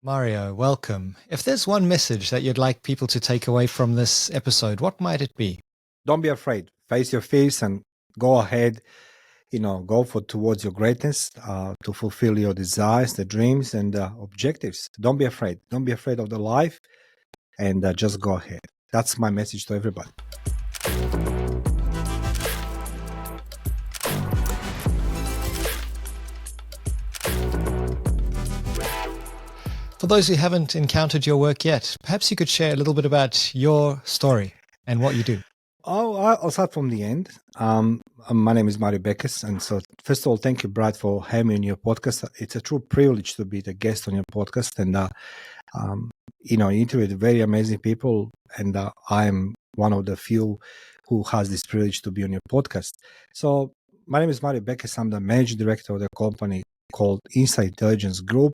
Mario, welcome. If there's one message that you'd like people to take away from this episode, what might it be? Don't be afraid. Face your fears and go ahead. Go for towards your greatness to fulfill your desires, the dreams, and objectives. Don't be afraid. Don't be afraid of the life, and just go ahead. That's my message to everybody. For those who haven't encountered your work yet, perhaps you could share a little bit about your story and what you do. I'll start from the end. My name is Mario Bekes, and so first of all, thank you, Brad, for having me on your podcast. It's a true privilege to be the guest on your podcast, and you interviewed very amazing people, and I'm one of the few who has this privilege to be on your podcast. So my name is Mario Bekes. I'm the managing director of the company called Inside Intelligence Group,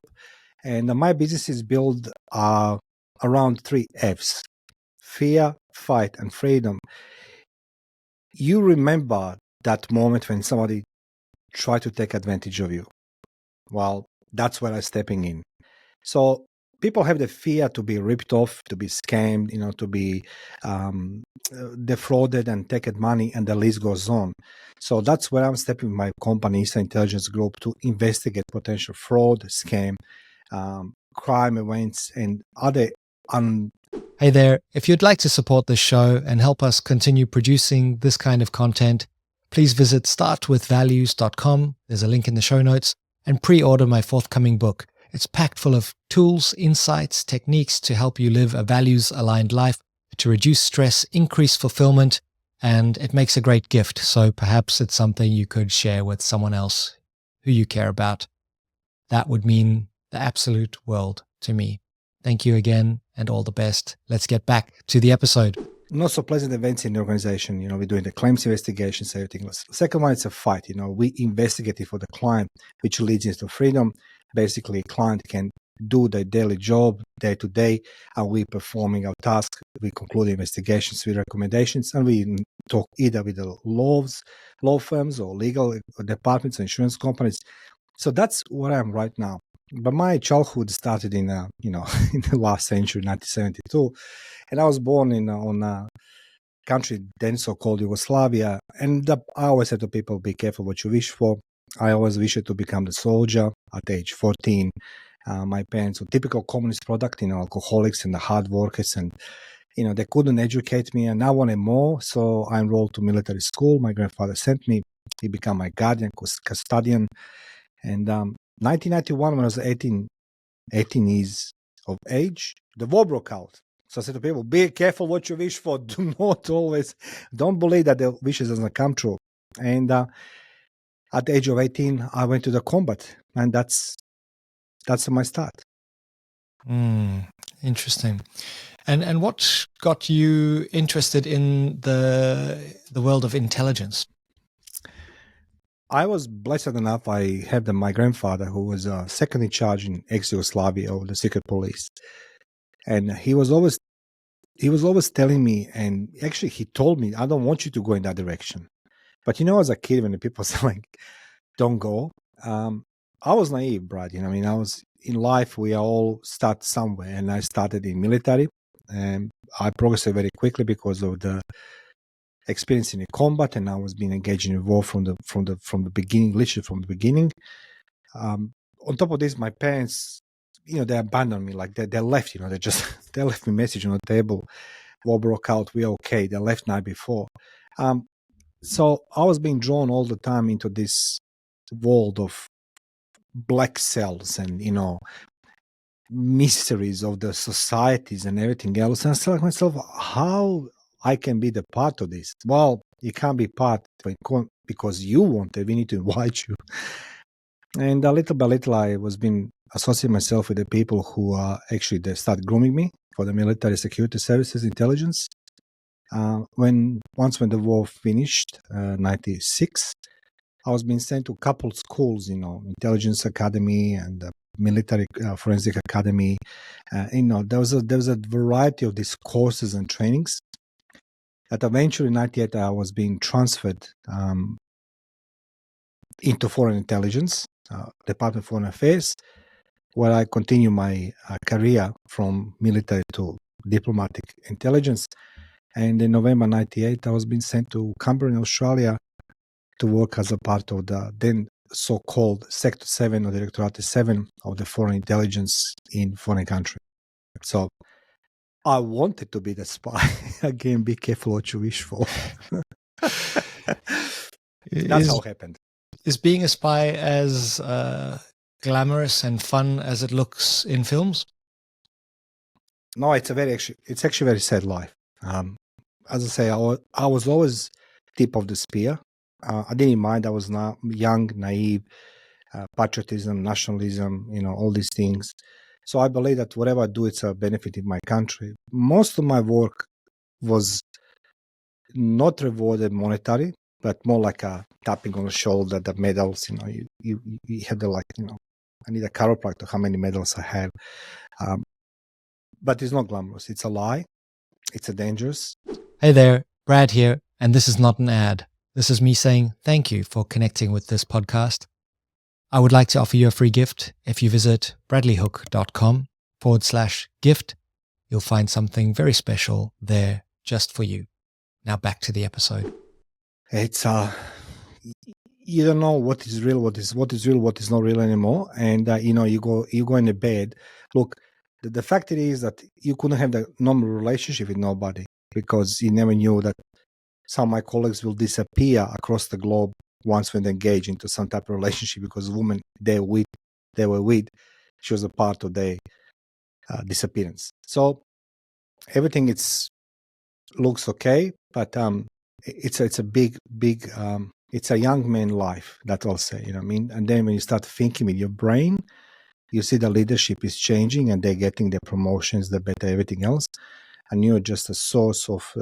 and my business is built around 3 F's: fear, fight, and freedom. You remember that moment when somebody tried to take advantage of you. Well, that's where I'm stepping in. So people have the fear to be ripped off, to be scammed, to be defrauded and taken money, and the list goes on. So that's where I'm stepping with my company, Inside Intelligence Group, to investigate potential fraud, scam, crime events, and other Hey there, if you'd like to support this show and help us continue producing this kind of content, please visit startwithvalues.com. There's a link in the show notes, and pre-order my forthcoming book. It's packed full of tools, insights, techniques to help you live a values-aligned life, to reduce stress, increase fulfillment, and it makes a great gift. So perhaps it's something you could share with someone else who you care about. That would mean the absolute world to me. Thank you again, and all the best. Let's get back to the episode. Not so pleasant events in the organization. We're doing the claims investigations, everything else. Second one, it's a fight. We investigate it for the client, which leads into freedom. Basically, a client can do their daily job day to day, and we're performing our task. We conclude investigations with recommendations, and we talk either with the law firms or legal departments, insurance companies. So that's where I am right now. But my childhood started in in the last century, 1972, and I was born on a country then so-called Yugoslavia. And I always said to people, be careful what you wish for. I always wished to become the soldier at age 14. My parents were typical communist product, alcoholics and the hard workers, and they couldn't educate me, and I wanted more. So I enrolled to military school. My grandfather sent me. He became my guardian, custodian, and 1991, when I was 18 years of age, the war broke out. So I said to people, be careful what you wish for. Do not always, don't believe that the wishes doesn't come true. And at the age of 18, I went to the combat, and that's my start. Interesting. And what got you interested in the world of intelligence? I was blessed enough. I had my grandfather, who was second in charge in ex-Yugoslavia of the secret police, and he was always telling me, and actually he told me, I don't want you to go in that direction. But as a kid, when the people say like, don't go, I was naive, Brad. I was in life. We all start somewhere, and I started in military, and I progressed very quickly because of the experience in the combat, and I was being engaged in war from the beginning, literally from the beginning. On top of this, my parents, they abandoned me. Like they left. They left me a message on the table. War broke out. We're okay. They left night before. So I was being drawn all the time into this world of black cells and mysteries of the societies and everything else. And I said to myself, how I can be the part of this? Well, you can't be part because you want it. We need to invite you. And little by little, I was being associating myself with the people who actually they start grooming me for the military security services intelligence. When the war finished, 96, I was being sent to a couple schools, intelligence academy and military forensic academy. There was a variety of these courses and trainings. That eventually, in 98, I was being transferred into foreign intelligence, Department of Foreign Affairs. where I continue my career from military to diplomatic intelligence. And in November 98, I was being sent to Canberra in Australia to work as a part of the then so-called Sector 7 or Directorate 7 of the foreign intelligence in foreign country. So I wanted to be the spy. Again, be careful what you wish for. That's how it happened. Is being a spy as glamorous and fun as it looks in films? No, it's actually very sad life. As I say, I was always tip of the spear. I didn't mind. I was young, naive, patriotism, nationalism, all these things. So I believe that whatever I do, it's a benefit in my country. Most of my work was not rewarded monetary, but more like a tapping on the shoulder, the medals. You have I need a chiropractor. How many medals I have? But it's not glamorous. It's a lie. It's a dangerous. Hey there, Brad here, and this is not an ad. This is me saying thank you for connecting with this podcast. I would like to offer you a free gift. If you visit bradleyhook.com/gift, you'll find something very special there just for you. Now back to the episode. It's you don't know what is real, what is real, what is not real anymore, and you go in the bed. Look, the fact is that you couldn't have the normal relationship with nobody because you never knew that some of my colleagues will disappear across the globe once when they engage into some type of relationship because the woman they were with, she was a part of their disappearance. So everything looks okay, but it's a big it's a young man life, that I'll say, you know what I mean? And then when you start thinking with your brain, you see the leadership is changing and they're getting their promotions, the better everything else, and you're just a source of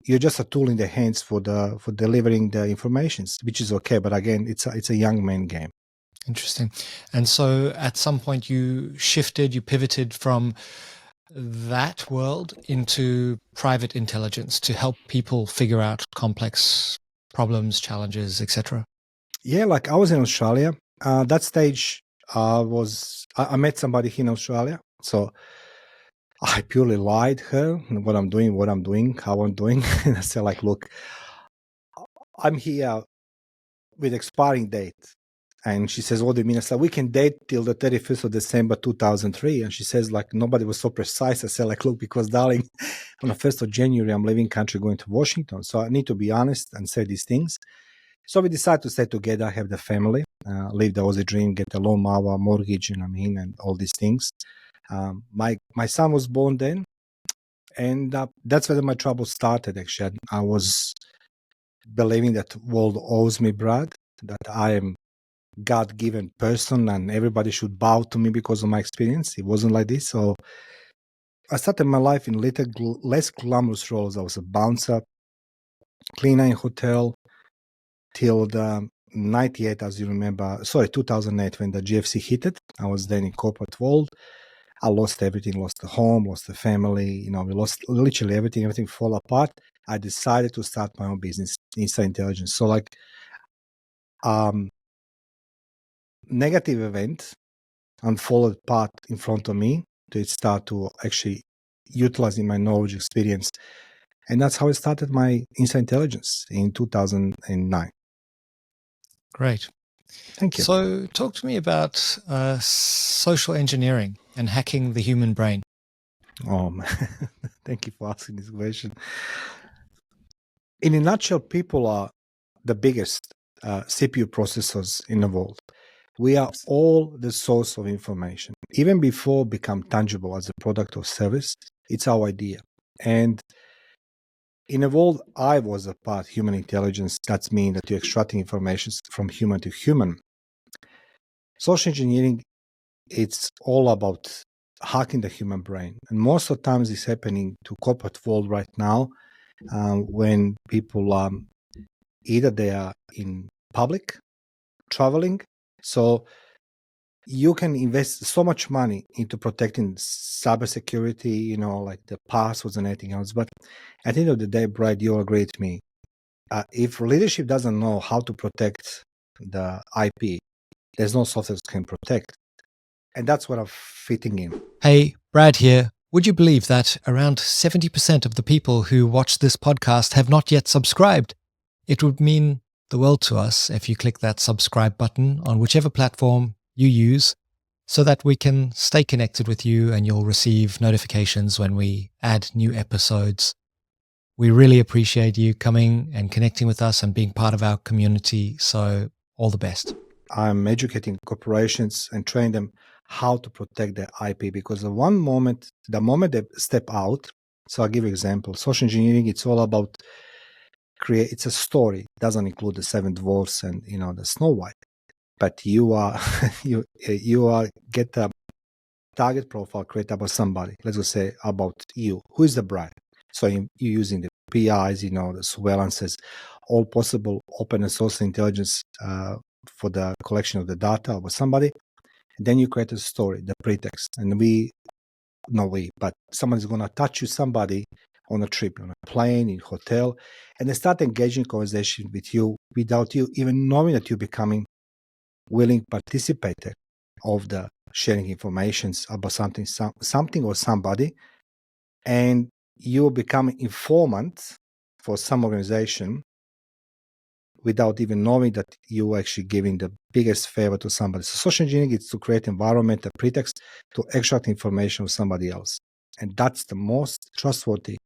you're just a tool in their hands for delivering the informations, which is okay. But again, it's a young man game. Interesting. And so at some point you pivoted from that world into private intelligence to help people figure out complex problems, challenges, etc. Yeah, like I was in Australia. That stage I met somebody here in Australia. So I purely lied her what I'm doing, how I'm doing. And I said, like, look, I'm here with expiring date. And she says, what do you mean? I said, we can date till the 31st of December 2003. And she says, like, nobody was so precise. I said, like, look, because, darling, on the 1st of January, I'm leaving country going to Washington. So I need to be honest and say these things. So we decided to stay together, have the family, live the Aussie dream, get a loan, our mortgage, you know what I mean, and all these things. My son was born then. And that's where my trouble started, actually. I was believing that the world owes me, Brad, that I am God-given person and everybody should bow to me because of my experience. It wasn't like this. So I started my life in less glamorous roles. I was a bouncer, cleaner in hotel till the 98, as you remember. Sorry, 2008 when the GFC hit it. I was then in corporate world. I lost everything, lost the home, lost the family. We lost literally everything. Everything fell apart. I decided to start my own business, Inside Intelligence. So like, negative event unfolded part in front of me to start to actually utilizing my knowledge, experience. And that's how I started my Inside Intelligence in 2009. Great. Thank you. So talk to me about social engineering and hacking the human brain. Oh, man. Thank you for asking this question. In a nutshell, people are the biggest CPU processors in the world. We are all the source of information. Even before become tangible as a product or service, it's our idea. And in a world I was a part, human intelligence, that means that you're extracting information from human to human. Social engineering, it's all about hacking the human brain. And most of the times it's happening to corporate world right now when people either they are in public, traveling. So you can invest so much money into protecting cybersecurity, like the passwords and anything else. But at the end of the day, Brad, you'll agree with me. If leadership doesn't know how to protect the IP, there's no software that can protect. And that's what I'm fitting in. Hey, Brad here. Would you believe that around 70% of the people who watch this podcast have not yet subscribed? It would mean the world to us if you click that subscribe button on whichever platform you use so that we can stay connected with you and you'll receive notifications when we add new episodes. We really appreciate you coming and connecting with us and being part of our community. So all the best. I'm educating corporations and train them how to protect their IP, because the moment they step out, so I'll give you an example. Social engineering, it's all about it's a story. It doesn't include the seven dwarfs and the Snow White, but you are get a target profile created about somebody. Let's just say about you. Who is the bride? So you're using the PIs, the surveillances, all possible open and source intelligence for the collection of the data about somebody. And then you create a story, the pretext. And but somebody's going to touch you, somebody on a trip, on a plane, in hotel, and they start engaging conversation with you without you even knowing that you're becoming willing participator of the sharing information about something or somebody, and you become informant for some organization without even knowing that you're actually giving the biggest favor to somebody. So social engineering is to create environment, a pretext to extract information of somebody else. And that's the most trustworthy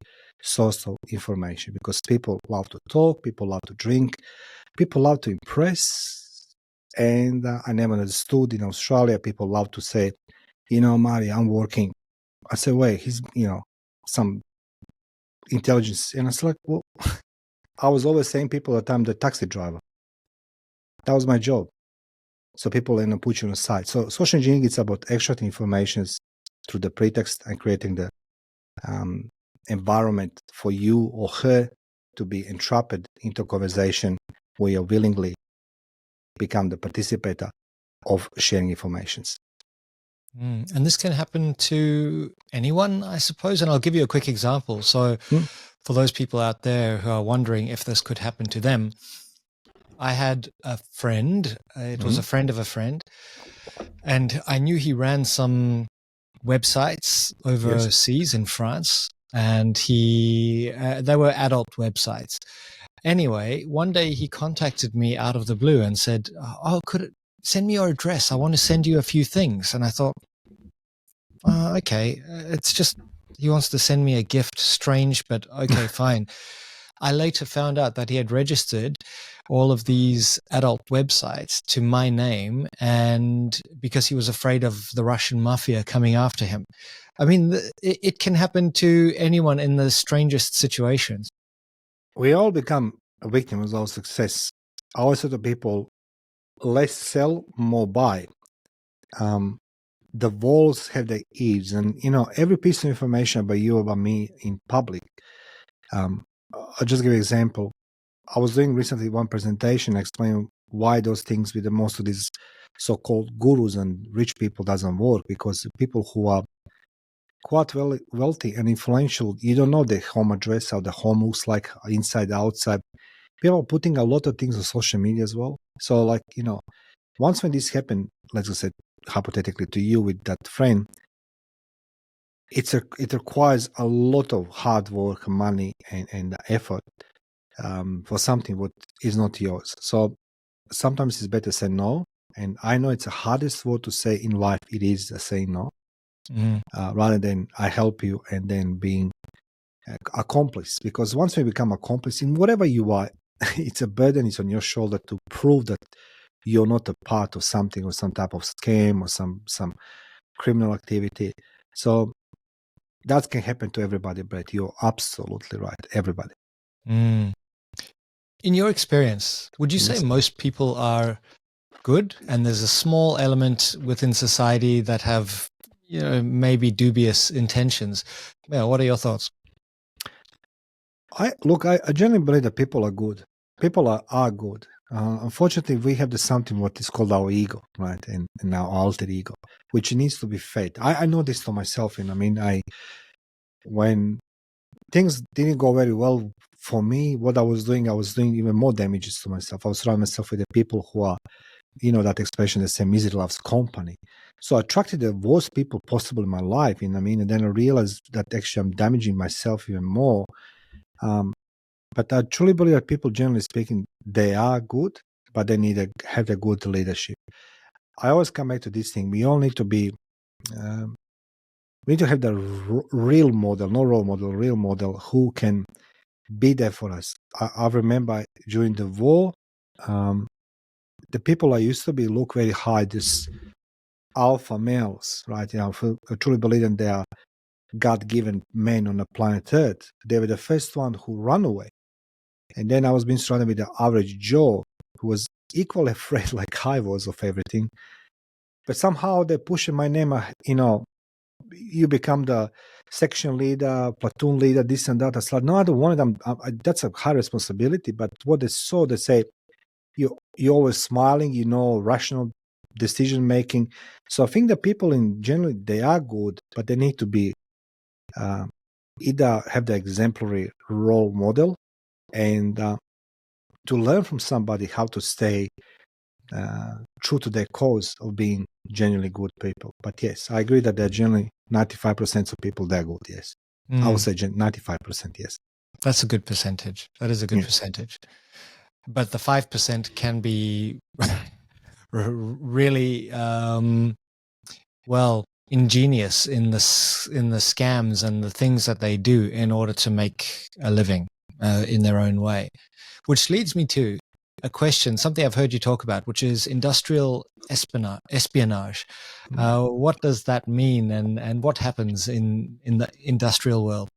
source of information, because people love to talk, people love to drink, people love to impress. And I never understood in Australia, people love to say, Mario, I'm working. I say, wait, he's, some intelligence. And it's like, well, I was always saying people at the time, the taxi driver. That was my job. So people put you on the side. So social engineering is about extracting information through the pretext and creating the environment for you or her to be entrapped into a conversation where you willingly become the participator of sharing information. And this can happen to anyone, I suppose. And I'll give you a quick example. So for those people out there who are wondering if this could happen to them, I had a friend, it was a friend of a friend, and I knew he ran some websites overseas in France, and they were adult websites. Anyway, one day he contacted me out of the blue and said, "Oh, send me your address. I want to send you a few things." And I thought, okay, it's just he wants to send me a gift. Strange, but okay, fine. I later found out that he had registered all of these adult websites to my name, and because he was afraid of the Russian mafia coming after him. I mean, it can happen to anyone in the strangest situations. We all become a victim of our success. I always say to people, less sell, more buy. The walls have the eaves, and every piece of information about you, about me in public. I'll just give you an example. I was doing recently one presentation explaining why those things with the most of these so-called gurus and rich people doesn't work, because people who are quite wealthy and influential, you don't know their home address, how the home looks like inside, outside. People are putting a lot of things on social media as well. So once when this happened, let's just say hypothetically to you with that friend, it requires a lot of hard work, money, and effort for something what is not yours. So sometimes it's better to say no. And I know it's the hardest word to say in life. It is saying no, rather than I help you and then being accomplice. Because once we become accomplice in whatever you are, it's a burden. It's on your shoulder to prove that you're not a part of something or some type of scam or some criminal activity. So that can happen to everybody, Brett. You're absolutely right. Everybody. In your experience, would you say most people are good, and there's a small element within society that have, maybe dubious intentions? Yeah, what are your thoughts? I generally believe that people are good. People are good. Unfortunately, we have something what is called our ego, right, and our alter ego, which needs to be fed. I know this to myself, and when things didn't go very well for me, what I was doing even more damages to myself. I was surrounding myself with the people who are that expression, the same misery loves company. So I attracted the worst people possible in my life, you know what I mean? And then I realized that actually I'm damaging myself even more. But I truly believe that people, generally speaking, they are good, but they need to have a good leadership. I always come back to this thing. We all need to be, we need to have the real model, no role model, real model who can be there for us. I remember during the war, the people I used to be look very high, this alpha males, right? I truly believe that they are God-given men on the planet Earth. They were the first one who ran away. And then I was being surrounded with the average Joe who was equally afraid like I was of everything. But somehow they're pushing my name, you become the section leader, platoon leader, this and that. I said, no, I don't want it. That's a high responsibility. But what they saw, they say, you're always smiling, rational decision making. So I think the people in general, they are good, but they need to be either have the exemplary role model and to learn from somebody how to stay true to their cause of being genuinely good people. But yes, I agree that they're generally 95% of people, they're good, yes. I would say 95%, yes. That's a good percentage. That is a good percentage. But the 5% can be really, ingenious in the scams and the things that they do in order to make a living in their own way. Which leads me to a question, something I've heard you talk about, which is industrial espionage. What does that mean, and what happens in the industrial world?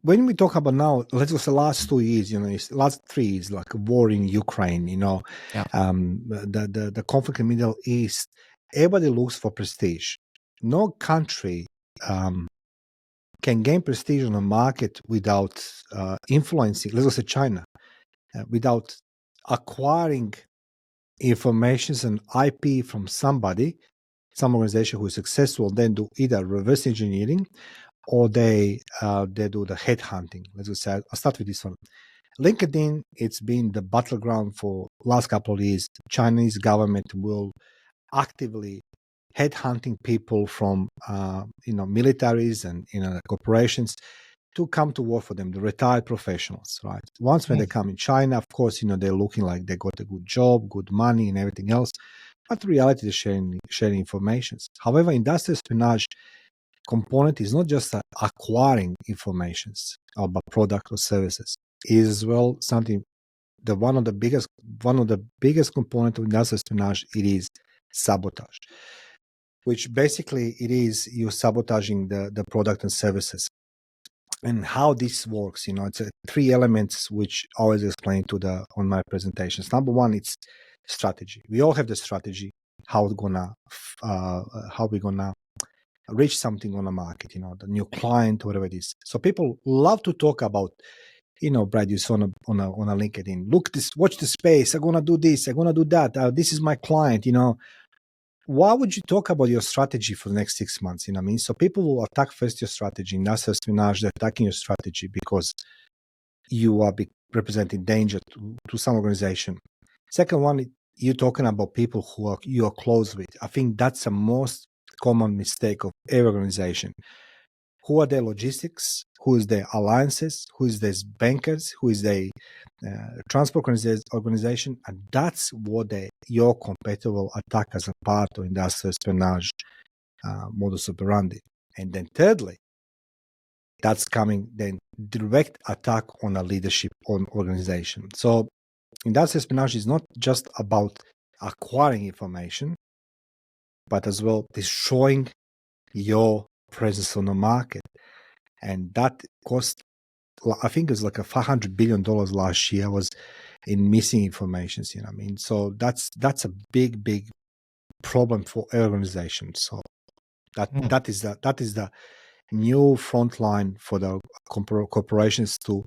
When we talk about now, let's just the last 2 years, last 3 years, like a war in Ukraine, the conflict in the Middle East, everybody looks for prestige. No country can gain prestige on a market without influencing, let's just say China, without acquiring information and IP from somebody, some organization who is successful, then do either reverse engineering or they do the headhunting. Let's just say, I'll start with this one. LinkedIn, it's been the battleground for last couple of years. Chinese government will actively headhunting people from militaries and corporations to come to work for them, the retired professionals, right? Once when they come in China, of course, they're looking like they got a good job, good money, and everything else. But the reality, they're sharing information. However, industrial espionage component is not just acquiring information about product or services. It is as well something that one of the biggest component of industrial espionage, it is sabotage, which basically it is you sabotaging the product and services. And how this works, it's 3 elements which I always explain on my presentations. Number one, it's strategy. We all have the strategy how we're gonna reach something on the market, the new client, whatever it is. So people love to talk about, Brad, you saw on a LinkedIn. Watch the space. I'm gonna do this. I'm gonna do that. This is my client. Why would you talk about your strategy for the next 6 months? You know what I mean? So people will attack first your strategy. Industrial espionage, they're attacking your strategy because you are representing danger to some organization. Second one, you're talking about people who you are close with. I think that's the most common mistake of every organization. Who are their logistics? Who is their alliances? Who is their bankers? Who is their transport organization? And that's what your competitor will attack as a part of industrial espionage modus operandi. And then thirdly, that's coming then direct attack on a leadership on organization. So industrial espionage is not just about acquiring information, but as well destroying your presence on the market. And that cost, I think it's like a $500 billion last year was in missing information, you know what I mean? So that's a big problem for organizations. So that is the new front line for the corporations to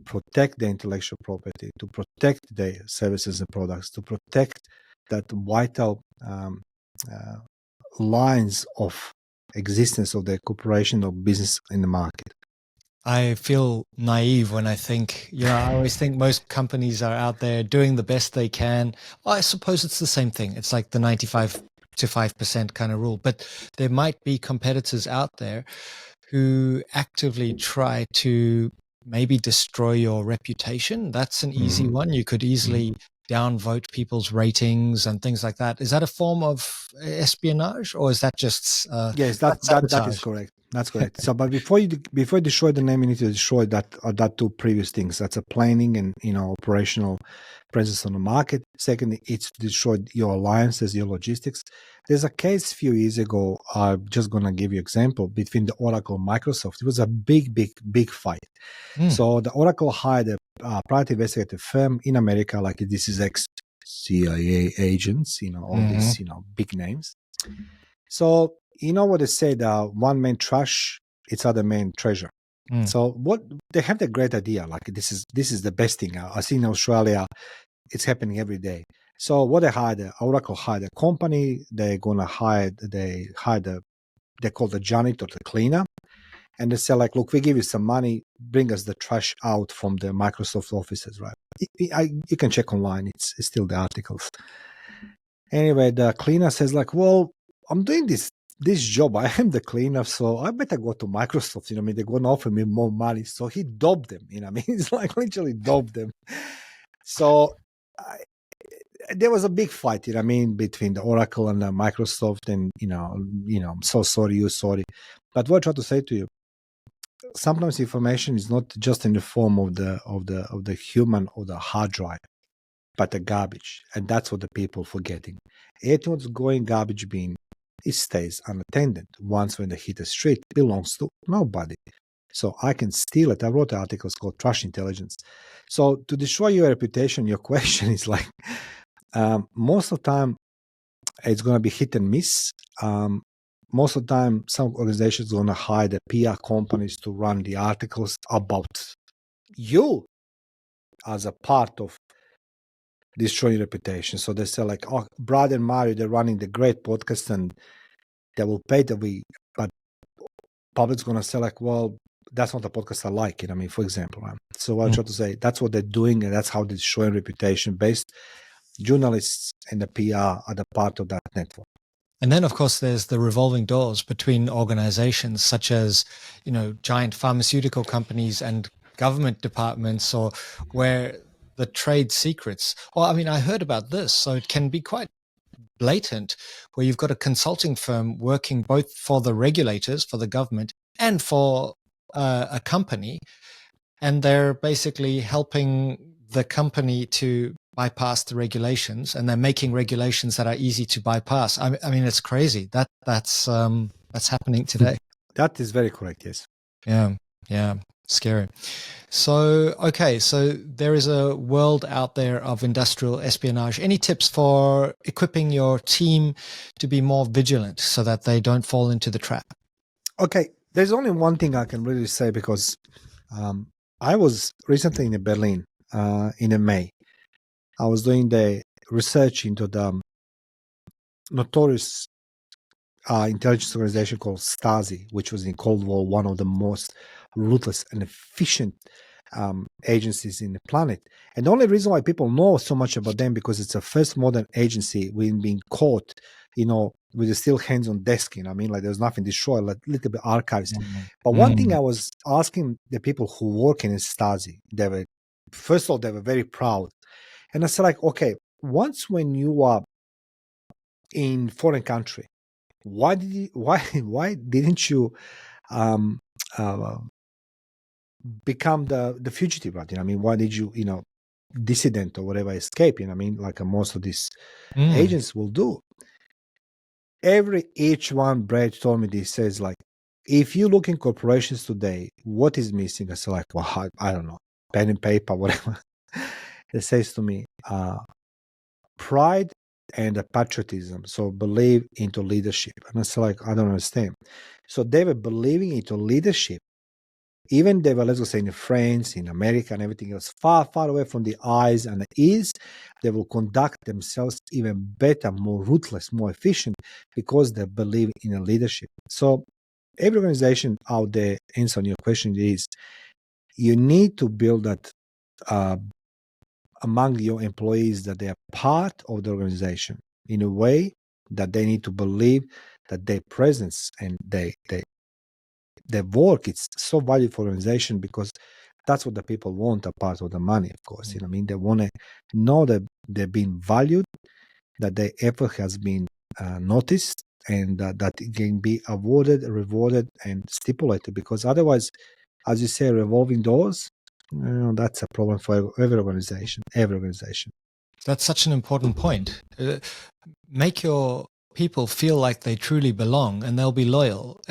protect the intellectual property, to protect their services and products, to protect that vital lines of existence of the corporation or business in the market. I feel naive when I think, I always think most companies are out there doing the best they can. I suppose it's the same thing. It's like the 95 to 5% kind of rule, but there might be competitors out there who actively try to maybe destroy your reputation. That's an easy one. You could easily downvote people's ratings and things like that. Is that a form of espionage, or is that just Yes, that's that is sabotage? correct. That's correct. So, but before you destroy the name, you need to destroy that two previous things. That's a planning and operational presence on the market. Secondly, it's destroyed your alliances, your logistics. There's a case a few years ago. I'm just gonna give you example between the Oracle and Microsoft. It was a big fight. Mm, So the Oracle hired a private investigative firm in America, like this is ex CIA agents, all mhm, these big names. So you know what they say: the one man trash, it's other man treasure. mm, So what they have the great idea, like this is the best thing. I see in Australia, it's happening every day. So what they hired, Oracle hired a company. They hired they call the janitor, the cleaner, and they say like, look, we give you some money, bring us the trash out from the Microsoft offices, right? You can check online. It's still the articles. Anyway, the cleaner says like, well, I'm doing this job. I am the cleaner, so I better go to Microsoft. I mean, they're going to offer me more money. So he dobbed them. I mean, it's like literally dobbed them. So I, there was a big fight. I mean, between the Oracle and the Microsoft, and I'm so sorry, you sorry. But what I try to say to you, sometimes information is not just in the form of the human or the hard drive, but the garbage. And that's what the people forgetting. Everyone's going garbage bin, it stays unattended. Once when they hit the street, it belongs to nobody. So I can steal it. I wrote articles called Trash Intelligence. So to destroy your reputation, your question is like, most of the time it's going to be hit and miss. Most of the time, some organizations are going to hire the PR companies to run the articles about you as a part of destroying reputation. So they say like, oh, Brad and Mario, they're running the great podcast and they will pay but public's going to say like, well, that's not a podcast I like. I mean, for example, right? So I mm. try to say that's what they're doing and that's how they're destroying reputation based. Journalists and the PR are the part of that network. And then, of course, there's the revolving doors between organizations such as, giant pharmaceutical companies and government departments, or where the trade secrets. Well, I mean, I heard about this, so it can be quite blatant, where you've got a consulting firm working both for the regulators, for the government, and for a company, and they're basically helping the company to bypass the regulations, and they're making regulations that are easy to bypass. I mean, it's crazy. That's happening today. That is very correct. Yes. Yeah, yeah, scary. So, okay, so there is a world out there of industrial espionage. Any tips for equipping your team to be more vigilant so that they don't fall into the trap? Okay. There's only one thing I can really say because I was recently in Berlin in May. I was doing the research into the notorious intelligence organization called Stasi, which was in Cold War one of the most ruthless and efficient agencies in the planet. And the only reason why people know so much about them because it's the first modern agency when being caught, with the still hands on desk. I mean, like there's nothing destroyed, like little bit archives. But one thing Mm, I was asking the people who work in Stasi, they were first of all they were very proud, and I said like, okay, once when you are in foreign country, why didn't you um, uh, become the fugitive? Right? I mean, why did you dissident or whatever escape? I mean, like most of these mm, agents will do. Each one, Brad told me this says like, if you look in corporations today, what is missing? I said like, well, I don't know, pen and paper, whatever. It says to me, pride and patriotism. So believe into leadership. And I said like, I don't understand. So they were believing into leadership. Even they were, let's go say, in France, in America, and everything else, far, far away from the eyes and the ears, they will conduct themselves even better, more ruthless, more efficient, because they believe in a leadership. So every organization out there, answer on your question is, you need to build that among your employees that they are part of the organization in a way that they need to believe that their presence and their work is so valuable for organization, because that's what the people want, apart of the money, of course. You know what I mean? They want to know that they're being valued, that their effort has been noticed, and that it can be awarded, rewarded, and stipulated. Because otherwise, as you say, revolving doors, that's a problem for every organization. Every organization. That's such an important point. Make your people feel like they truly belong and they'll be loyal.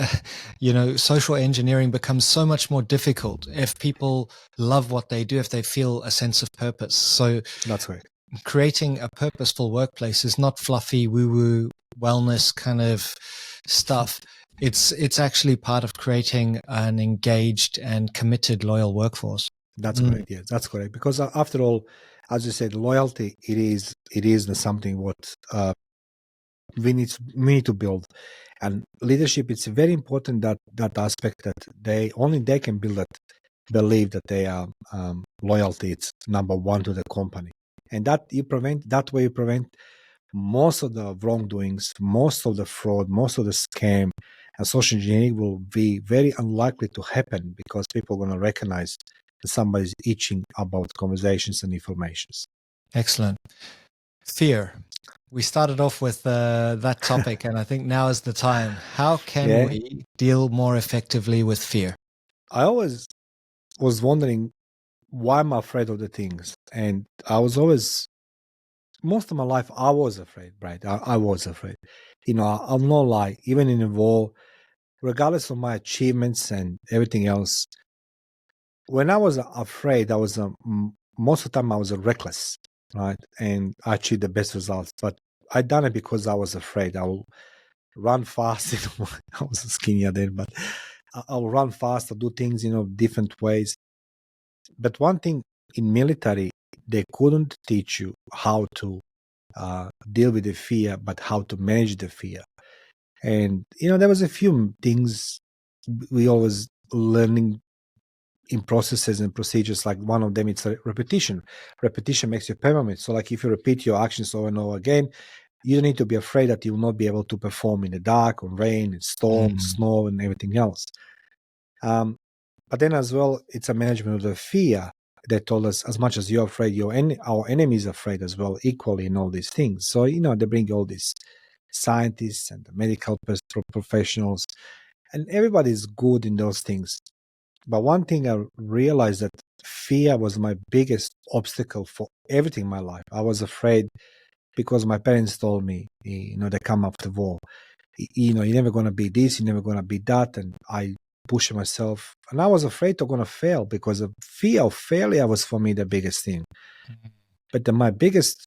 Social engineering becomes so much more difficult if people love what they do, if they feel a sense of purpose. So that's right. Creating a purposeful workplace is not fluffy woo-woo wellness kind of stuff. It's actually part of creating an engaged and committed, loyal workforce. That's correct. Yes, that's correct. Because after all, as you said, loyalty it is something what we need to build, and leadership. It's very important that aspect that they can build that believe that they are loyalty. It's number one to the company, and that way you prevent most of the wrongdoings, most of the fraud, most of the scam, and social engineering will be very unlikely to happen, because people are going to recognize that somebody's itching about conversations and informations. Excellent. Fear. We started off with that topic, and I think now is the time. How can we deal more effectively with fear? I always was wondering why I'm afraid of the things, and I was always, most of my life, I was afraid, right? I was afraid. I'll not lie. Even in a war, regardless of my achievements and everything else, when I was afraid, I was most of the time I was reckless, right? And I achieved the best results. But I done it because I was afraid. I will run fast. I was skinnier then, but I'll run fast. I'll do things, different ways. But one thing in military, they couldn't teach you how to deal with the fear, but how to manage the fear. And there was a few things we always learning in processes and procedures. Like one of them, it's a repetition. Repetition makes you permanent. So like if you repeat your actions over and over again, you don't need to be afraid that you will not be able to perform in the dark, or rain, and storm, snow, and everything else. But then as well, it's a management of the fear. They told us, as much as you're afraid, our enemy is afraid as well, equally, in all these things. So, they bring all these scientists and the medical professionals, and everybody's good in those things. But one thing I realized, that fear was my biggest obstacle for everything in my life. I was afraid because my parents told me, they come after war, you're never going to be this, you're never going to be that. And I pushed myself, and I was afraid to going to fail, because the fear of failure was for me the biggest thing. But my biggest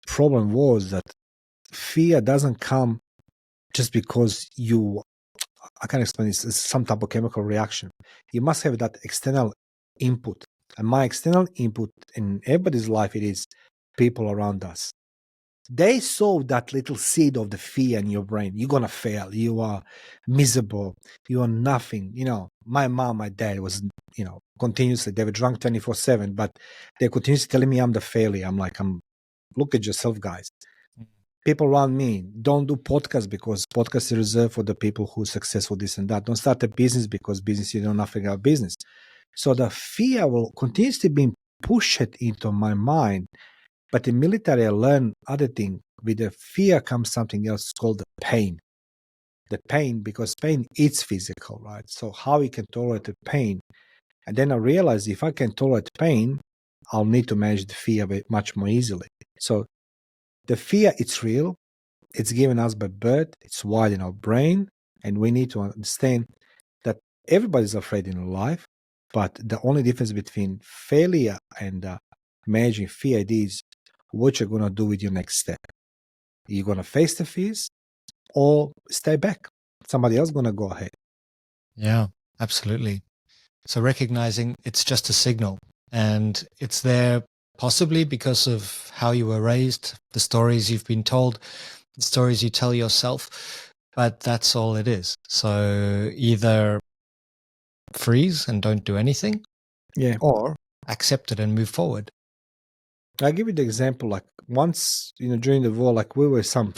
problem was that fear doesn't come just because I can't explain this. It's some type of chemical reaction. You must have that external input. And my external input in everybody's life, it is people around us. They sow that little seed of the fear in your brain. You're going to fail. You are miserable. You are nothing. My mom, my dad was, continuously, they were drunk 24/7, but they continuously telling me I'm the failure. I'm like, look at yourself, guys. People around me, don't do podcasts, because podcasts are reserved for the people who are successful, this and that. Don't start a business, because business, you know nothing about business. So the fear will continuously be pushed into my mind. But in military, I learned other thing. With the fear comes something else called the pain. The pain, because pain is physical, right? So how you can tolerate the pain. And then I realized, if I can tolerate pain, I'll need to manage the fear much more easily. So the fear, it's real. It's given us by birth. It's wired in our brain. And we need to understand that everybody's afraid in life. But the only difference between failure and managing fear is what you're going to do with your next step. You're going to face the fears or stay back. Somebody else is going to go ahead. Yeah, absolutely. So recognizing it's just a signal, and it's there possibly because of how you were raised, the stories you've been told, the stories you tell yourself. but that's all it is. So either freeze and don't do anything, Yeah. or accept it and move forward. I'll give you the example. Like once, during the war, like we were some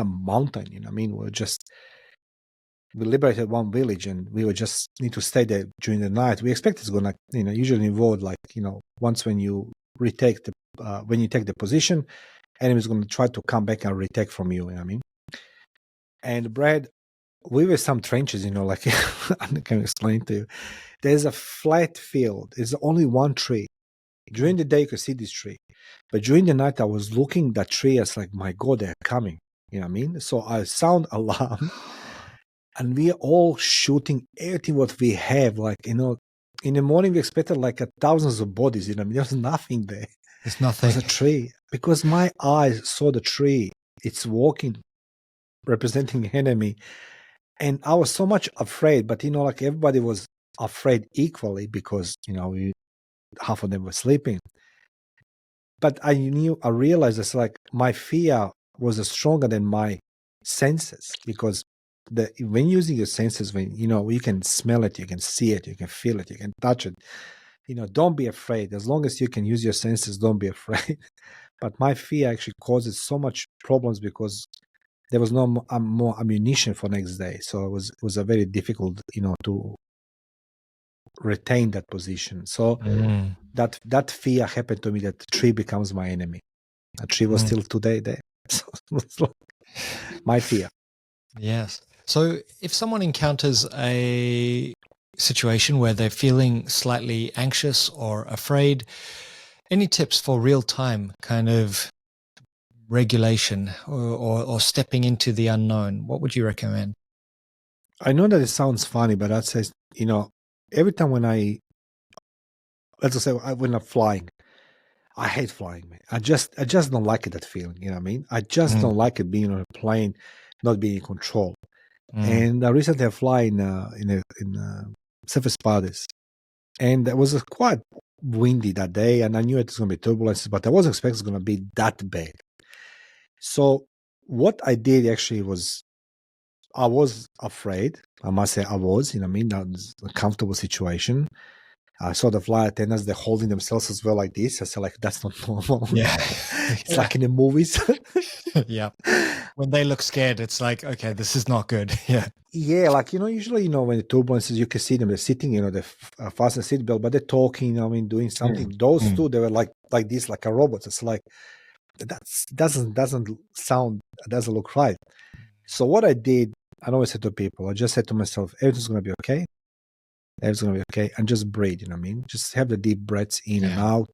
mountain. I mean, we liberated one village, and we would just need to stay there during the night. We expect it's gonna, usually involve like, once when you retake when you take the position, enemy's gonna try to come back and retake from you. You know what I mean? And Brad, we were some trenches. Like I can explain to you. There's a flat field. There's only one tree. During the day, you could see this tree. But during the night, I was looking at that tree. I was like, my God, they're coming. You know what I mean? So I sound alarm, and we are all shooting everything what we have. Like, in the morning, we expected like thousands of bodies. You know what I mean? There's nothing there. There's nothing. There's a tree. Because my eyes saw the tree. It's walking, representing enemy. And I was so much afraid. But, like everybody was afraid equally because, half of them were sleeping. But I realized it's like my fear was stronger than my senses, because when using your senses, when you can smell it, you can see it, you can feel it, you can touch it. Don't be afraid. As long as you can use your senses, don't be afraid. But my fear actually causes so much problems because there was no more ammunition for next day. So it was a very difficult, to retain that position. So that fear happened to me, that the tree becomes my enemy. A tree was still today there. So it's like my fear. Yes. So if someone encounters a situation where they're feeling slightly anxious or afraid, any tips for real-time kind of regulation or stepping into the unknown? What would you recommend? I know that it sounds funny, but that says, every time when let's just say when I'm flying, I hate flying, man. I just don't like it, that feeling. You know what I mean? I just don't like it being on a plane, not being in control. And recently I fly in Surface Padres, and it was quite windy that day, and I knew it was going to be turbulences, but I wasn't expecting it's going to be that bad. So what I did actually was, I was afraid. I must say I was. You know what I mean? That was a comfortable situation. I saw the flight attendants, they're holding themselves as well like this. I said, like, that's not normal. Yeah. It's like in the movies. Yeah. When they look scared, it's like, okay, this is not good. Yeah. Yeah, like, usually, when the turbulences, you can see them, they're sitting, they fasten seatbelt, but they're talking, doing something. Those two, they were like this, like a robot. It's like, that doesn't look right. So what I did, I always said to people, I just said to myself, everything's going to be okay. Everything's going to be okay. And just breathe, you know what I mean? Just have the deep breaths in and out,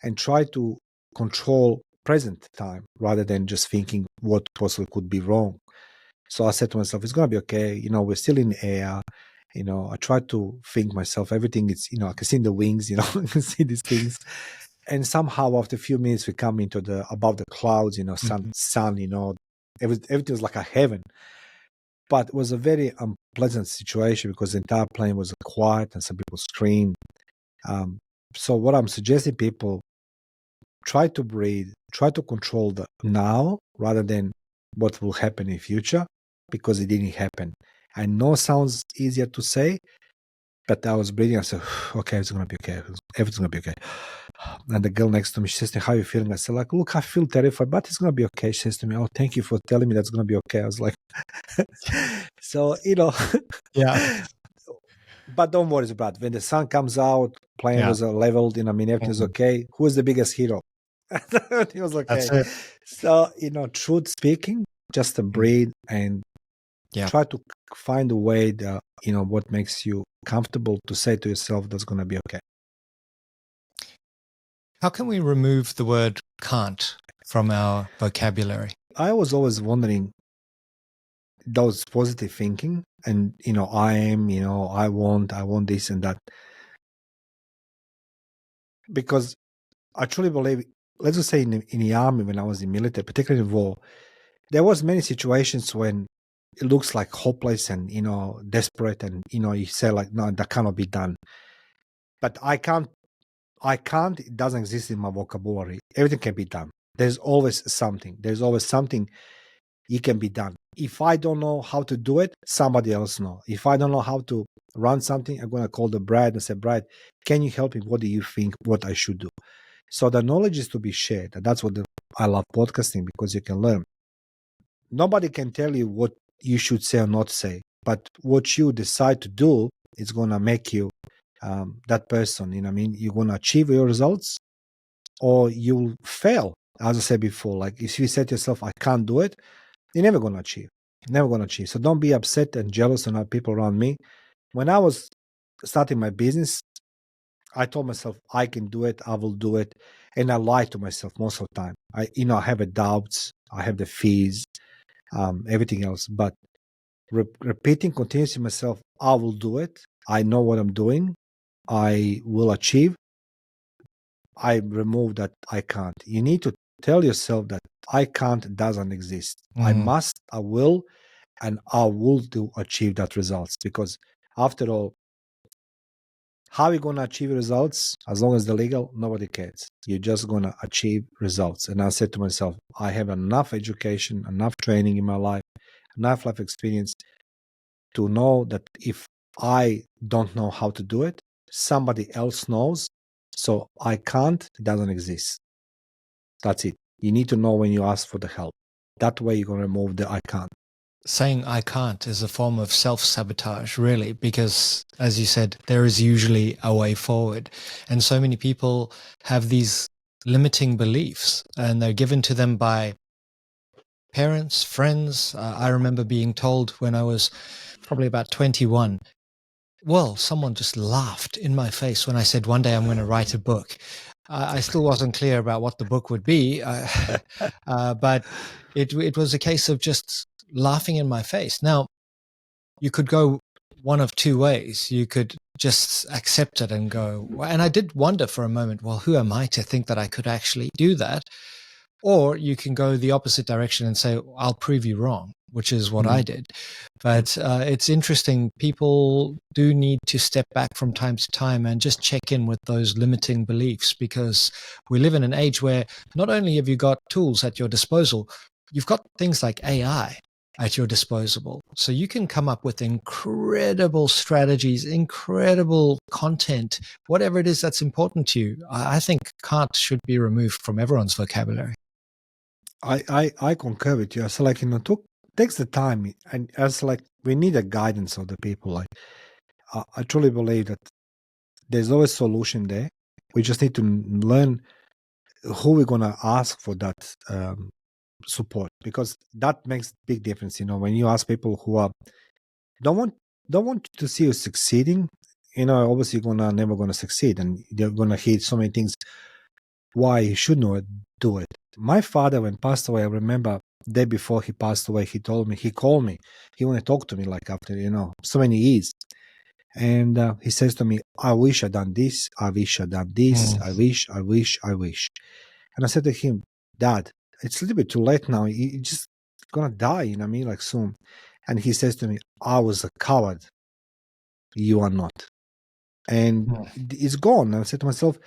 and try to control present time rather than just thinking what possibly could be wrong. So I said to myself, it's going to be okay. We're still in the air. I try to think myself, everything is, I can see the wings, I can see these things. And somehow after a few minutes, we come into above the clouds, sun, everything was like a heaven. But it was a very unpleasant situation because the entire plane was quiet and some people screamed. So what I'm suggesting people, try to breathe, try to control the now rather than what will happen in future, because it didn't happen. I know it sounds easier to say, but I was breathing. I said, okay, it's going to be okay. Everything's going to be okay. And the girl next to me, she says to me, how are you feeling? I said, like, look, I feel terrified, but it's going to be okay. She says to me, oh, thank you for telling me that's going to be okay. I was like, so, Yeah. But don't worry about it. When the sun comes out, plane was leveled, everything's okay. Who is the biggest hero? He was okay. That's it. So, truth speaking, just breathe and try to find a way that, what makes you comfortable to say to yourself that's going to be okay. How can we remove the word can't from our vocabulary? I was always wondering those positive thinking and, I am, I want this and that. Because I truly believe, let's just say in the army, when I was in military, particularly in war, there was many situations when it looks like hopeless and, desperate and, you say like, no, that cannot be done. But I can't, it doesn't exist in my vocabulary. Everything can be done. There's always something. it can be done. If I don't know how to do it, somebody else know. If I don't know how to run something, I'm going to call the Brad and say, Brad, can you help me? What do you think what I should do? So the knowledge is to be shared. And that's what I love podcasting, because you can learn. Nobody can tell you what you should say or not say, but what you decide to do is going to make you that person. You know what I mean? You're going to achieve your results, or you'll fail. As I said before, like if you said to yourself, I can't do it, you're never going to achieve. Never going to achieve. So don't be upset and jealous on people around me. When I was starting my business, I told myself I can do it, I will do it, and I lied to myself most of the time. I have the doubts, I have the fears, everything else. But repeating continuously myself, I will do it. I know what I'm doing. I will achieve. I remove that I can't. You need to tell yourself that I can't doesn't exist. I must, I will, and I will do achieve that results, because after all, how are you going to achieve results? As long as they're legal, nobody cares. You're just going to achieve results. And I said to myself, I have enough education, enough training in my life, enough life experience to know that if I don't know how to do it, somebody else knows. So I can't, it doesn't exist. That's it. You need to know when you ask for the help. That way you're going to remove the I can't. Saying I can't is a form of self-sabotage, really, because as you said, there is usually a way forward. And so many people have these limiting beliefs, and they're given to them by parents, friends. I remember being told when I was probably about 21, well, someone just laughed in my face when I said one day I'm going to write a book. I still wasn't clear about what the book would be, but it was a case of just laughing in my face. Now, you could go one of two ways. You could just accept it and go, and I did wonder for a moment, well, who am I to think that I could actually do that? Or you can go the opposite direction and say, I'll prove you wrong, which is what I did. But it's interesting. People do need to step back from time to time and just check in with those limiting beliefs, because we live in an age where not only have you got tools at your disposal, you've got things like AI at your disposal. So you can come up with incredible strategies, incredible content, whatever it is that's important to you. I think can't should be removed from everyone's vocabulary. I concur with you. So like, takes the time, and as like we need a guidance of the people. Like I truly believe that there's always solution there. We just need to learn who we're gonna ask for that support, because that makes big difference. When you ask people who are don't want to see you succeeding, obviously you're never gonna succeed, and they're gonna hear so many things why you should not do it. My father, when passed away, I remember day before he passed away, he called me, he want to talk to me, like after so many years, and he says to me, I wish I'd done this, I wish I'd done this, I wish. And I said to him, Dad, it's a little bit too late now, you're just gonna die, like soon. And he says to me, I was a coward, you are not. And it's gone. And I said to myself,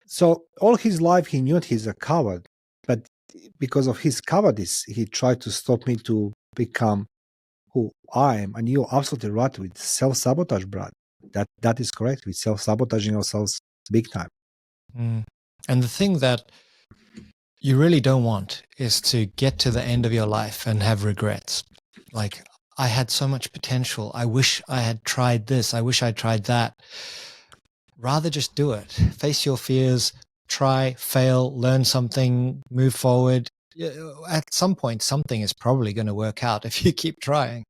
so all his life he knew he's a coward, but because of his cowardice, he tried to stop me to become who I am. And you're absolutely right with self-sabotage, Brad. That is correct. We're self-sabotaging ourselves big time. And the thing that you really don't want is to get to the end of your life and have regrets. Like, I had so much potential. I wish I had tried this. I wish I tried that. Rather just do it. Face your fears, try, fail, learn something, move forward. At some point, something is probably going to work out if you keep trying.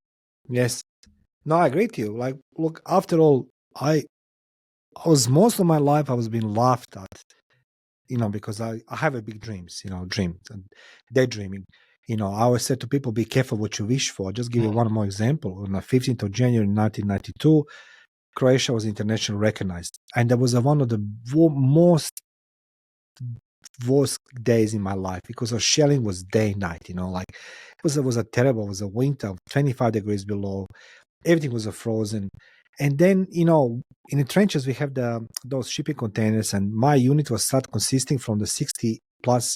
Yes. No, I agree with you. Like, look, after all, I was most of my life I was being laughed at, because I have a big dreams, dreams and daydreaming. I always said to people, be careful what you wish for. I'll just give you one more example. On the 15th of January 1992, Croatia was internationally recognized. And that was one of the most worst days in my life, because the shelling was day and night, like it was a terrible, it was a winter, 25 degrees below, everything was frozen. And then, in the trenches, we have those shipping containers, and my unit was consisting from the 60 plus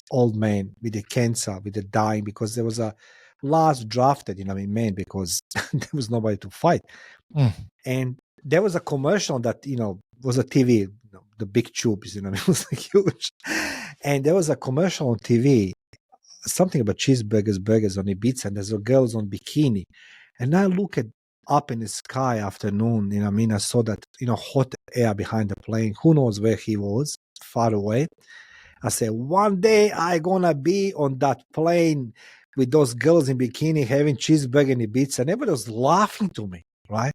old man with the cancer, with the dying, because there was a last drafted, man, because there was nobody to fight. Mm. And there was a commercial that, was a TV, the big tubes, it was like huge. And there was a commercial on TV, something about cheeseburgers, burgers on Ibiza, and there's a girls on bikini. And I look at up in the sky afternoon, I saw that, hot air behind the plane. Who knows where he was, far away. I said, one day I gonna be on that plane with those girls in bikini having cheeseburger and Ibiza. And everybody was laughing to me, right?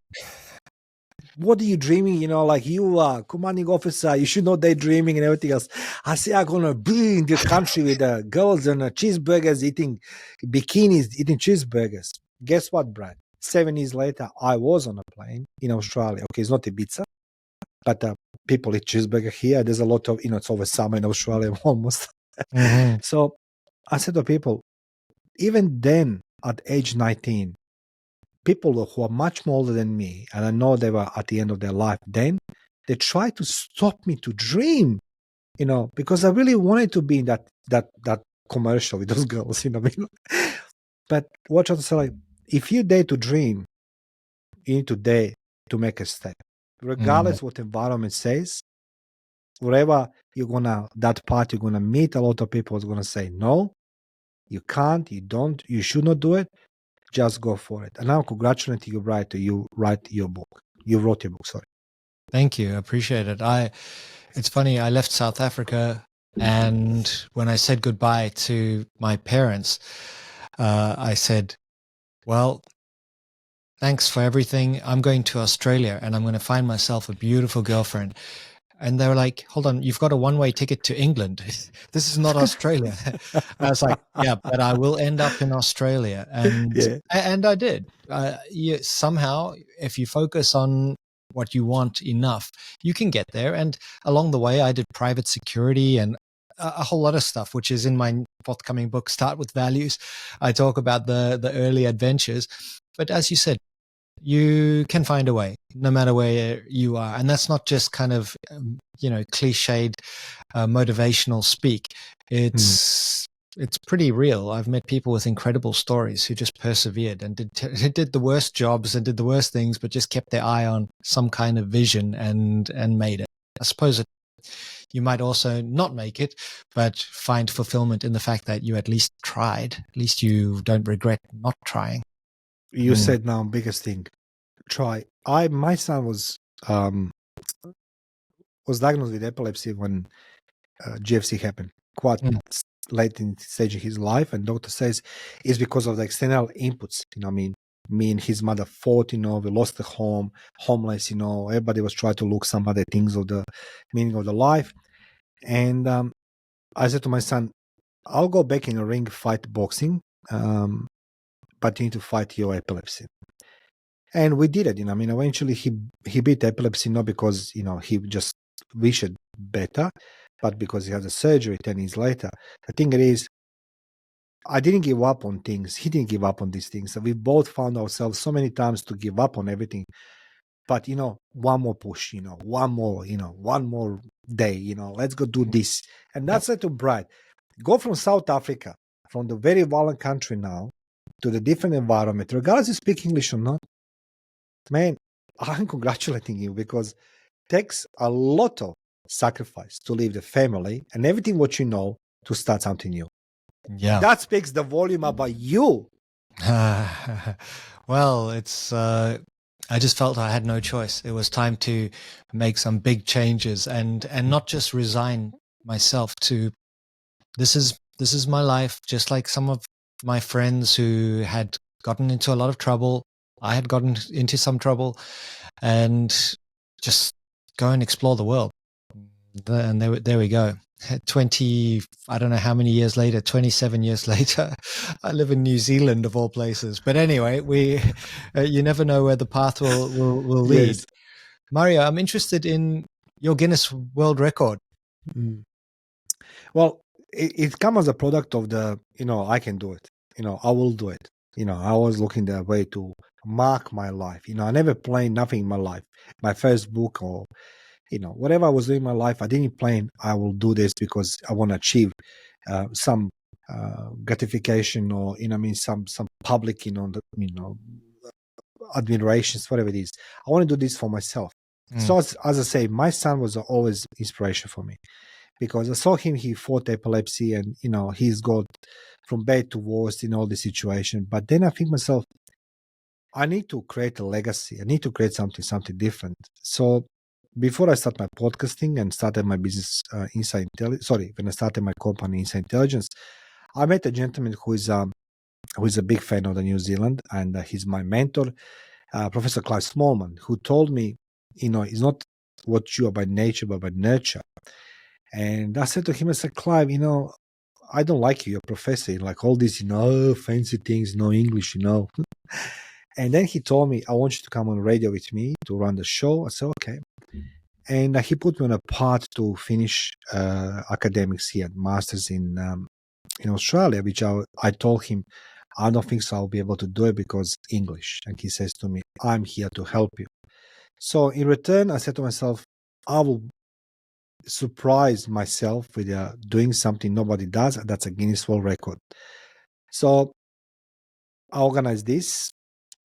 What are you dreaming? Like you are commanding officer, you should know daydreaming and everything else. I say, I'm going to be in the country with the girls and cheeseburgers, eating bikinis, eating cheeseburgers. Guess what, Brad? 7 years later, I was on a plane in Australia. Okay, it's not Ibiza, but people eat cheeseburger here. There's a lot of, it's over summer in Australia almost. Mm-hmm. So I said to people, even then at age 19, people who are much more older than me, and I know they were at the end of their life then, they tried to stop me to dream, because I really wanted to be in that commercial with those girls, But watch out, so like, if you dare to dream, you need to dare to make a step. Regardless what environment says, wherever that part you're gonna meet a lot of people is gonna say, no, you can't, you don't, you should not do it. Just go for it. And I'm congratulating you, Brian, you write your book. You wrote your book, sorry. Thank you. I appreciate it. It's funny, I left South Africa, and when I said goodbye to my parents, I said, well, thanks for everything. I'm going to Australia and I'm going to find myself a beautiful girlfriend. And they were like, hold on, you've got a one-way ticket to England. This is not Australia. I was like, yeah, but I will end up in Australia. And I did. Somehow, if you focus on what you want enough, you can get there. And along the way, I did private security and a whole lot of stuff, which is in my forthcoming book, Start with Values. I talk about the early adventures. But as you said, you can find a way no matter where you are. And that's not just kind of, cliched motivational speak. It's pretty real. I've met people with incredible stories who just persevered and did the worst jobs and did the worst things, but just kept their eye on some kind of vision and made it. I suppose you might also not make it, but find fulfillment in the fact that you at least tried. At least you don't regret not trying. You said now biggest thing, try. My son was diagnosed with epilepsy when GFC happened, quite late in stage in his life, and doctor says it's because of the external inputs. Me and his mother fought. We lost the home, homeless. Everybody was trying to look some other things of the meaning of the life, and I said to my son, I'll go back in the ring, fight boxing, but you need to fight your epilepsy. And we did it, eventually he beat epilepsy, not because, he just wished better, but because he had a surgery 10 years later. The thing is, I didn't give up on things. He didn't give up on these things. So we both found ourselves so many times to give up on everything. But, one more push, one more day, let's go do this. And that's it to Brad. Go from South Africa, from the very violent country now, to the different environment, regardless you speak English or not. Man, I'm congratulating you, because it takes a lot of sacrifice to leave the family and everything what you know to start something new. Yeah. That speaks the volume about you. Well, it's I just felt I had no choice. It was time to make some big changes and not just resign myself to this is my life, just like some of my friends who had gotten into a lot of trouble. I had gotten into some trouble, and just go and explore the world. And there we go. 20, I don't know how many years later, 27 years later, I live in New Zealand of all places. But anyway, you never know where the path will lead. Yes. Mario, I'm interested in your Guinness World Record. Well, it comes as a product of the, I can do it. I will do it. I was looking that way to mark my life. I never planned nothing in my life. My first book or, whatever I was doing in my life, I didn't plan I will do this because I want to achieve some gratification, or some public, admirations, whatever it is. I want to do this for myself. So as I say, my son was always inspiration for me, because I saw him. He fought epilepsy, and he's got from bad to worse in all the situation. But then I think myself, I need to create a legacy. I need to create something different. So before I start my podcasting and started my business, when I started my company Inside Intelligence, I met a gentleman who is a big fan of the New Zealand, and he's my mentor, Professor Clive Smallman, who told me, it's not what you are by nature, but by nurture. And I said to him, I said, Clive, I don't like you, you're a professor, like all these, fancy things, no English, And then he told me, I want you to come on radio with me to run the show. I said, okay. And he put me on a path to finish academics here, masters in Australia, which I told him, I don't think so I'll be able to do it because English. And he says to me, I'm here to help you. So in return, I said to myself, I will surprise myself with doing something nobody does, and that's a Guinness World Record. So I organized this,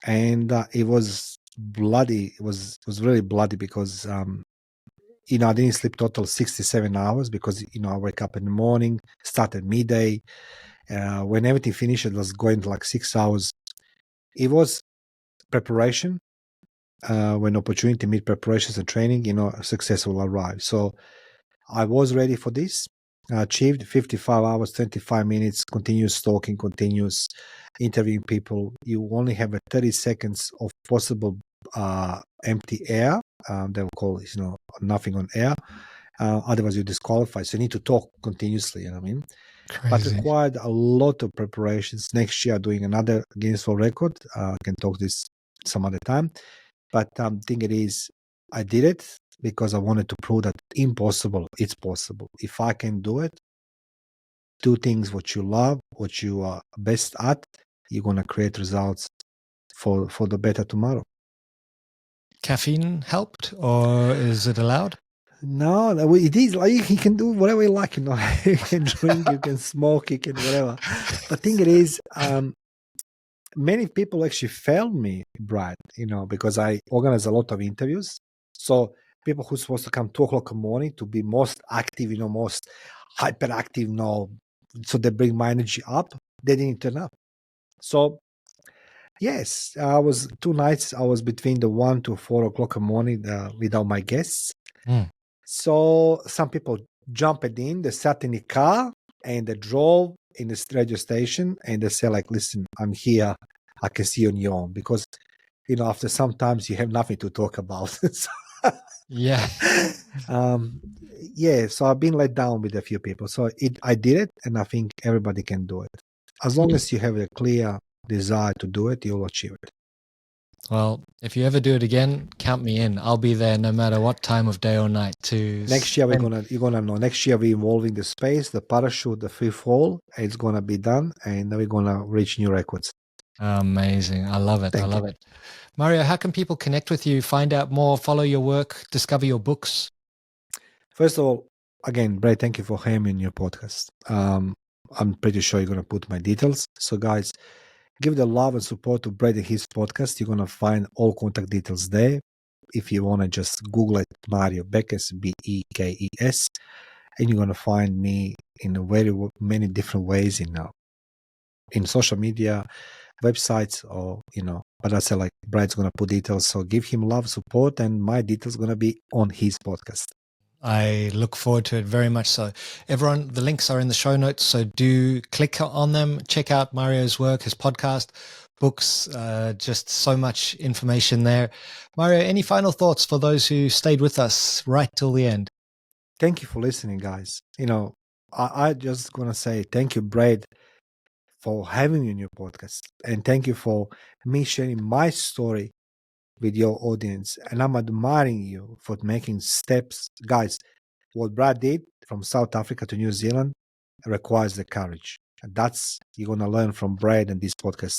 and it was bloody. It was really bloody because I didn't sleep total 67 hours because I wake up in the morning, start at midday. When everything finished, it was going like 6 hours. It was preparation. When opportunity meet preparations and training, success will arrive. So I was ready for this. I achieved 55 hours, 25 minutes, continuous talking, continuous interviewing people. You only have 30 seconds of possible empty air. They will call it, nothing on air. Otherwise, you disqualify. So you need to talk continuously, what I mean? Crazy. But required a lot of preparations. Next year, doing another Guinness World Record. I can talk this some other time. But thing it is, I did it because I wanted to prove that impossible, it's possible. If I can do it, do things what you love, what you are best at, you're going to create results for the better tomorrow. Caffeine helped, or is it allowed? No, it is like you can do whatever you like, You can drink, you can smoke, you can whatever. But thing it is, many people actually failed me, Brad, because I organize a lot of interviews. So people who's supposed to come 2:00 in the morning to be most active, most hyperactive, so they bring my energy up, they didn't turn up. So yes, I was 2 nights, I was between the 1 to 4:00 in the morning without my guests. So some people jumped in, they sat in the car and they drove in the radio station and they say like, listen, I'm here. I can see you on your own because, after sometimes you have nothing to talk about. Yeah. So I've been let down with a few people. So I did it, and I think everybody can do it. As long as you have a clear desire to do it, you'll achieve it. Well, if you ever do it again, count me in. I'll be there no matter what time of day or night to Next year you're gonna know. Next year we're involving the space, the parachute, the free fall. It's gonna be done, and we're gonna reach new records. Amazing. I love it. I love it. Mario, how can people connect with you, find out more, follow your work, discover your books? First of all, again, Brad, thank you for having me in your podcast. I'm pretty sure you're gonna put my details. So guys, give the love and support to Brad and his podcast. You're gonna find all contact details there. If you wanna just Google it, Mario Bekes, Bekes, and you're gonna find me in very many different ways in social media, websites, or But I said like Brad's gonna put details, so give him love, support, and my details gonna be on his podcast. I look forward to it very much so. Everyone, the links are in the show notes, so do click on them. Check out Mario's work, his podcast, books, just so much information there. Mario, any final thoughts for those who stayed with us right till the end? Thank you for listening, guys. I just gonna say thank you, Brad, for having me in your podcast, and thank you for me sharing my story with your audience. And I'm admiring you for making steps, guys. What Brad did from South Africa to New Zealand requires the courage, and that's you're gonna learn from Brad and this podcast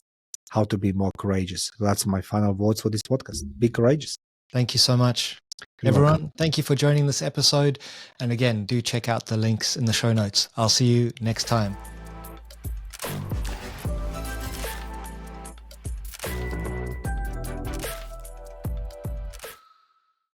how to be more courageous. So that's my final words for this podcast. Be courageous. Thank you so much. Everyone, thank you for joining this episode. And again, do check out the links in the show notes. I'll see you next time.